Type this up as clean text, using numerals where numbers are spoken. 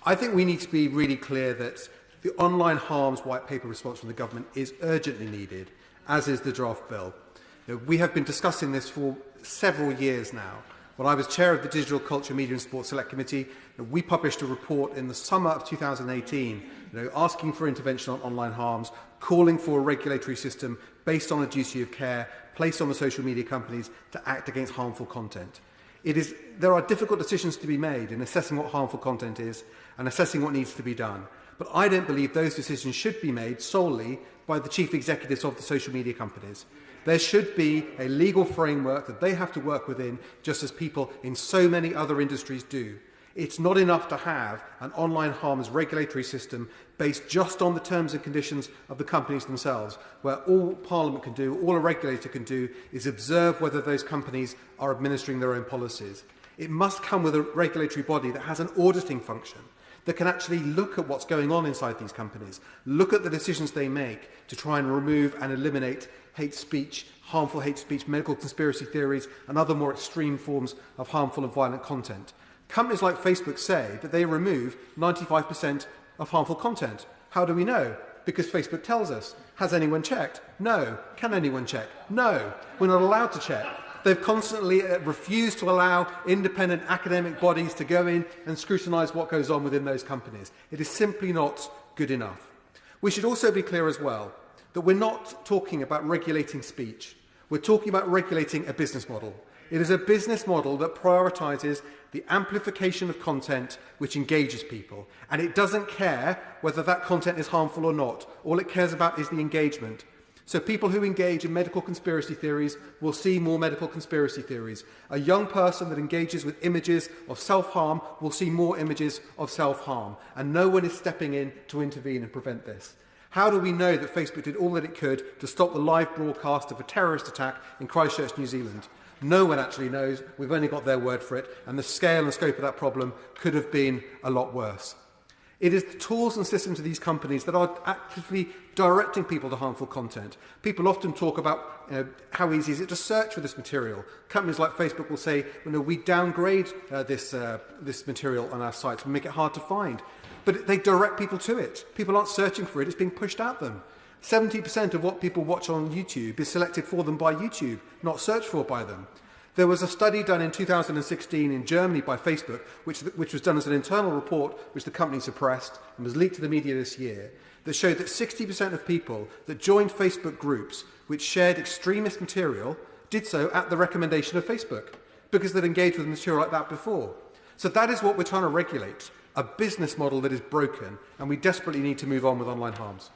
I think we need to be really clear that the online harms white paper response from the government is urgently needed, as is the draft bill. We have been discussing this for several years now. When I was chair of the Digital Culture, Media and Sports Select Committee, we published a report in the summer of 2018 asking for intervention on online harms, calling for a regulatory system based on a duty of care placed on the social media companies to act against harmful content. There are difficult decisions to be made in assessing what harmful content is and assessing what needs to be done. But I don't believe those decisions should be made solely by the chief executives of the social media companies. There should be a legal framework that they have to work within, just as people in so many other industries do. It's not enough to have an online harms regulatory system based just on the terms and conditions of the companies themselves, where all Parliament can do, all a regulator can do, is observe whether those companies are administering their own policies. It must come with a regulatory body that has an auditing function, that can actually look at what's going on inside these companies, look at the decisions they make to try and remove and eliminate hate speech, harmful hate speech, medical conspiracy theories, and other more extreme forms of harmful and violent content. Companies like Facebook say that they remove 95% of harmful content. How do we know? Because Facebook tells us. Has anyone checked? No. Can anyone check? No. We're not allowed to check. They've constantly refused to allow independent academic bodies to go in and scrutinise what goes on within those companies. It is simply not good enough. We should also be clear as well that we're not talking about regulating speech. We're talking about regulating a business model. It is a business model that prioritises the amplification of content which engages people. And it doesn't care whether that content is harmful or not. All it cares about is the engagement. So people who engage in medical conspiracy theories will see more medical conspiracy theories. A young person that engages with images of self-harm will see more images of self-harm. And no one is stepping in to intervene and prevent this. How do we know that Facebook did all that it could to stop the live broadcast of a terrorist attack in Christchurch, New Zealand? No one actually knows. We've only got their word for it, and the scale and scope of that problem could have been a lot worse. It is the tools and systems of these companies that are actively directing people to harmful content. People often talk about how easy is it to search for this material. Companies like Facebook will say, we downgrade this material on our sites and make it hard to find. But they direct people to it. People aren't searching for it, it's being pushed at them. 70% of what people watch on YouTube is selected for them by YouTube, not searched for by them. There was a study done in 2016 in Germany by Facebook, which was done as an internal report which the company suppressed and was leaked to the media this year, that showed that 60% of people that joined Facebook groups which shared extremist material did so at the recommendation of Facebook, because they'd engaged with material like that before. So that is what we're trying to regulate, a business model that is broken, and we desperately need to move on with online harms.